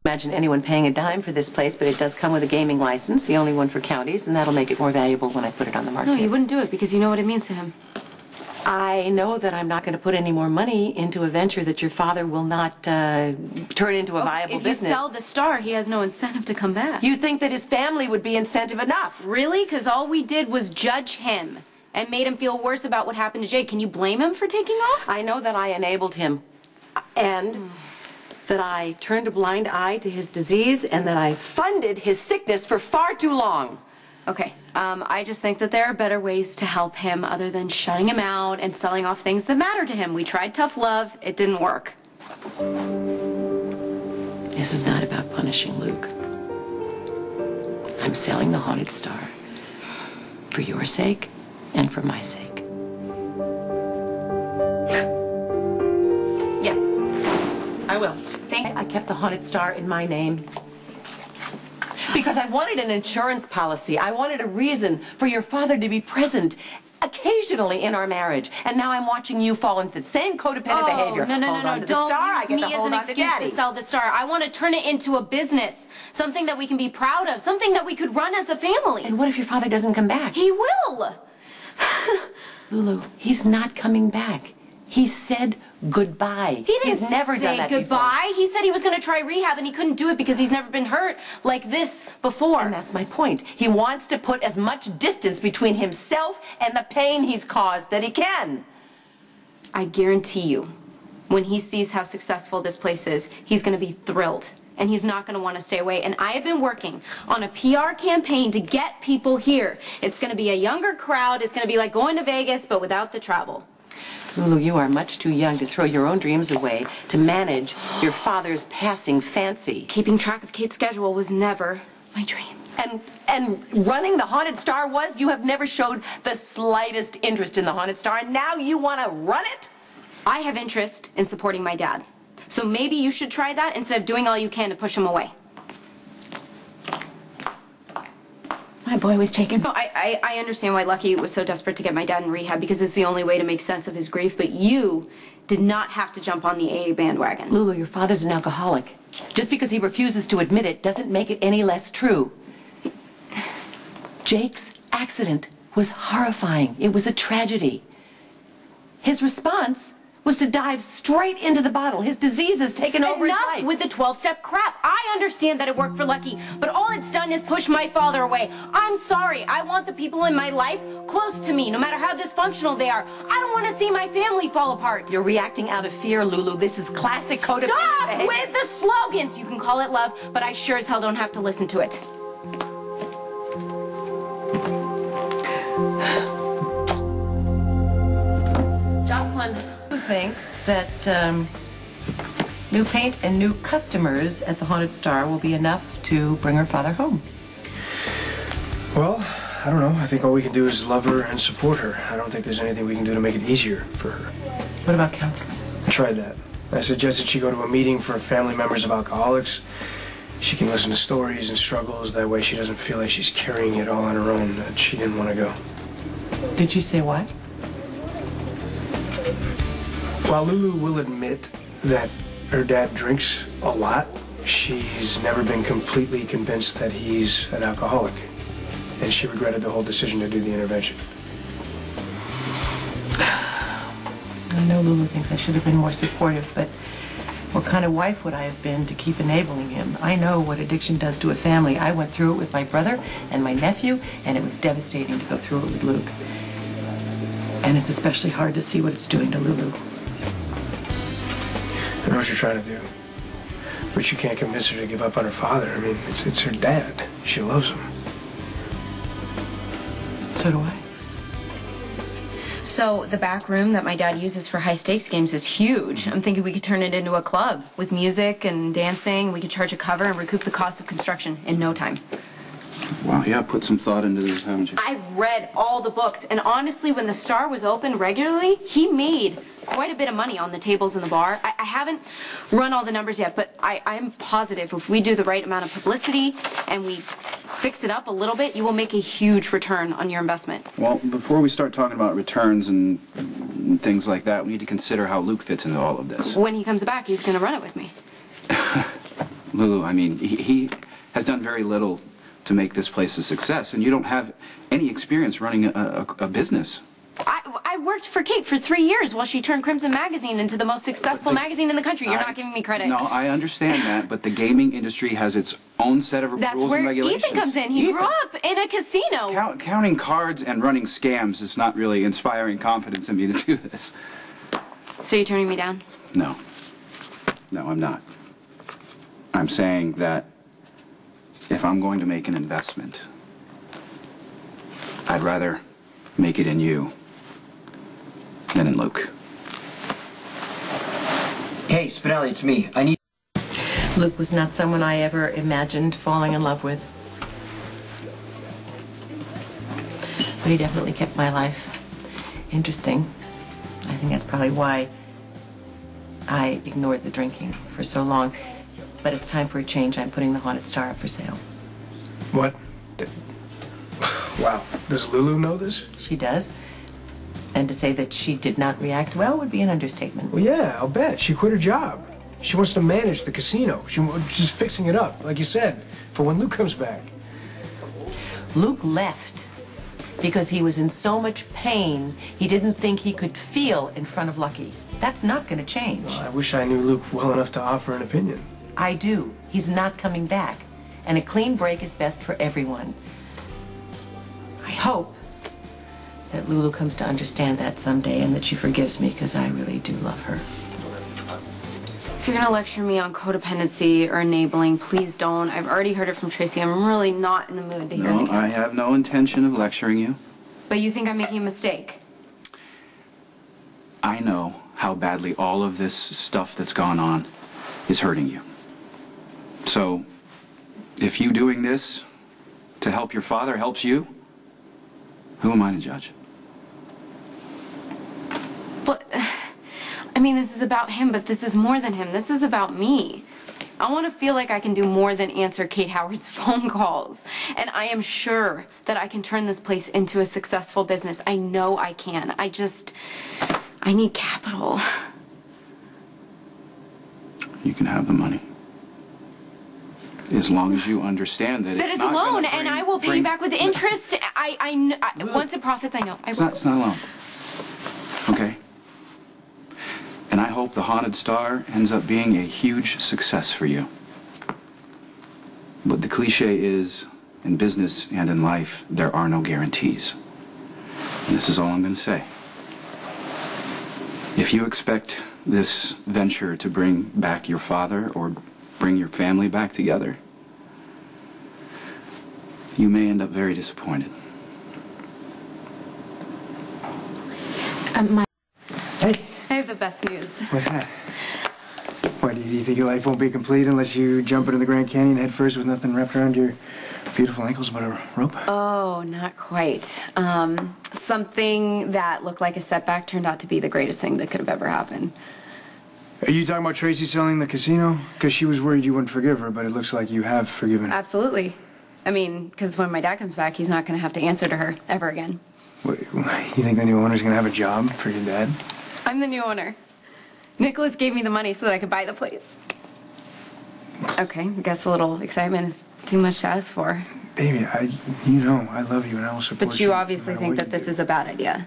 Imagine anyone paying a dime for this place, but it does come with a gaming license, the only one for counties, and that'll make it more valuable when I put it on the market. No, you wouldn't do it because you know what it means to him. I know that I'm not going to put any more money into a venture that your father will not turn into a viable business. If you sell the Star, he has no incentive to come back. You'd think that his family would be incentive enough. Really? Because all we did was judge him and made him feel worse about what happened to Jake. Can you blame him for taking off? I know that I enabled him, and that I turned a blind eye to his disease, and that I funded his sickness for far too long. Okay, I just think that there are better ways to help him other than shutting him out and selling off things that matter to him. We tried tough love. It didn't work. This is not about punishing Luke. I'm selling the Haunted Star for your sake and for my sake. Yes, I will. I kept the Haunted Star in my name because I wanted an insurance policy. I wanted a reason for your father to be present occasionally in our marriage. And now I'm watching you fall into the same codependent behavior. No. Don't use me as an excuse to sell the Star. I want to turn it into a business, something that we can be proud of, something that we could run as a family. And what if your father doesn't come back? He will. Lulu, he's not coming back. He said goodbye. He's never done that goodbye. Before. He said he was going to try rehab and he couldn't do it because he's never been hurt like this before. And that's my point. He wants to put as much distance between himself and the pain he's caused that he can. I guarantee you, when he sees how successful this place is, he's going to be thrilled. And he's not going to want to stay away. And I have been working on a PR campaign to get people here. It's going to be a younger crowd. It's going to be like going to Vegas, but without the travel. Lulu, you are much too young to throw your own dreams away to manage your father's passing fancy. Keeping track of Kate's schedule was never my dream. And running the Haunted Star was? You have never showed the slightest interest in the Haunted Star, and now you want to run it? I have interest in supporting my dad. So maybe you should try that instead of doing all you can to push him away. My boy was taken. No, I understand why Lucky was so desperate to get my dad in rehab because it's the only way to make sense of his grief, but you did not have to jump on the AA bandwagon. Lulu, your father's an alcoholic. Just because he refuses to admit it doesn't make it any less true. Jake's accident was horrifying. It was a tragedy. His response was to dive straight into the bottle. His disease has taken over his life. Enough with the 12-step crap. I understand that it worked for Lucky, but all it's done is push my father away. I'm sorry. I want the people in my life close to me, no matter how dysfunctional they are. I don't want to see my family fall apart. You're reacting out of fear, Lulu. This is classic codependent behavior. Stop with the slogans. You can call it love, but I sure as hell don't have to listen to it. Jocelyn thinks that new paint and new customers at the Haunted Star will be enough to bring her father home. Well, I don't know. I think all we can do is love her and support her. I don't think there's anything we can do to make it easier for her. What about counseling? I tried that. I suggested she go to a meeting for family members of alcoholics. She can listen to stories and struggles. That way she doesn't feel like she's carrying it all on her own. And she didn't want to go. Did she say what? While Lulu will admit that her dad drinks a lot, she's never been completely convinced that he's an alcoholic. And she regretted the whole decision to do the intervention. I know Lulu thinks I should have been more supportive, but what kind of wife would I have been to keep enabling him? I know what addiction does to a family. I went through it with my brother and my nephew, and it was devastating to go through it with Luke. And it's especially hard to see what it's doing to Lulu. I know what you're trying to do, but you can't convince her to give up on her father. I mean, it's her dad. She loves him. So do I. So the back room that my dad uses for high-stakes games is huge. I'm thinking we could turn it into a club with music and dancing. We could charge a cover and recoup the cost of construction in no time. Wow, yeah, put some thought into this, haven't you? I've read all the books, and honestly, when the Star was open regularly, he made quite a bit of money on the tables in the bar. I haven't run all the numbers yet, but I'm positive if we do the right amount of publicity and we fix it up a little bit, you will make a huge return on your investment. Well, before we start talking about returns and things like that, we need to consider how Luke fits into all of this. When he comes back, he's going to run it with me. Lulu, I mean, he has done very little to make this place a success, and you don't have any experience running a business. I worked for Kate for 3 years while she turned Crimson Magazine into the most successful magazine in the country. You're not giving me credit. No, I understand that, but the gaming industry has its own set of rules and regulations. That's where Ethan comes in. He grew up in a casino. Counting cards and running scams is not really inspiring confidence in me to do this. So you're turning me down? No. No, I'm not. I'm saying that if I'm going to make an investment, I'd rather make it in you than in Luke. Hey, Spinelli, it's me. I need... Luke was not someone I ever imagined falling in love with. But he definitely kept my life interesting. I think that's probably why I ignored the drinking for so long. But it's time for a change. I'm putting the Haunted Star up for sale. What? Wow. Does Lulu know this? She does. And to say that she did not react well would be an understatement. Well, yeah, I'll bet. She quit her job. She wants to manage the casino. She's fixing it up, like you said, for when Luke comes back. Luke left because he was in so much pain he didn't think he could feel in front of Lucky. That's not going to change. Well, I wish I knew Luke well enough to offer an opinion. I do. He's not coming back. And a clean break is best for everyone. I hope that Lulu comes to understand that someday and that she forgives me, because I really do love her. If you're gonna lecture me on codependency or enabling, please don't. I've already heard it from Tracy. I'm really not in the mood to hear it No, again. I have no intention of lecturing you. But you think I'm making a mistake? I know how badly all of this stuff that's gone on is hurting you. So, if you doing this to help your father helps you, who am I to judge? But, I mean, this is about him, but this is more than him. This is about me. I want to feel like I can do more than answer Kate Howard's phone calls. And I am sure that I can turn this place into a successful business. I know I can. I need capital. You can have the money. As long as you understand that That it's it's not a loan, gonna and I will pay you back with interest. Once it profits, I know. I will. It's not a loan. Okay? And I hope the Haunted Star ends up being a huge success for you. But the cliche is, in business and in life, there are no guarantees. And this is all I'm going to say. If you expect this venture to bring back your father or bring your family back together, you may end up very disappointed. Hey, I have the best news. what's that? What, do you think your life won't be complete unless you jump into the Grand Canyon head first with nothing wrapped around your beautiful ankles but a rope? Oh, not quite. Something that looked like a setback turned out to be the greatest thing that could have ever happened. Are you talking about Tracy selling the casino? Because she was worried you wouldn't forgive her, but it looks like you have forgiven her. Absolutely. I mean, because when my dad comes back, he's not going to have to answer to her ever again. What, you think the new owner's going to have a job for your dad? I'm the new owner. Nikolas gave me the money so that I could buy the place. Okay, I guess a little excitement is too much to ask for. Baby, you know I love you and I will support you. But you obviously no matter think what that you this do. is a bad idea.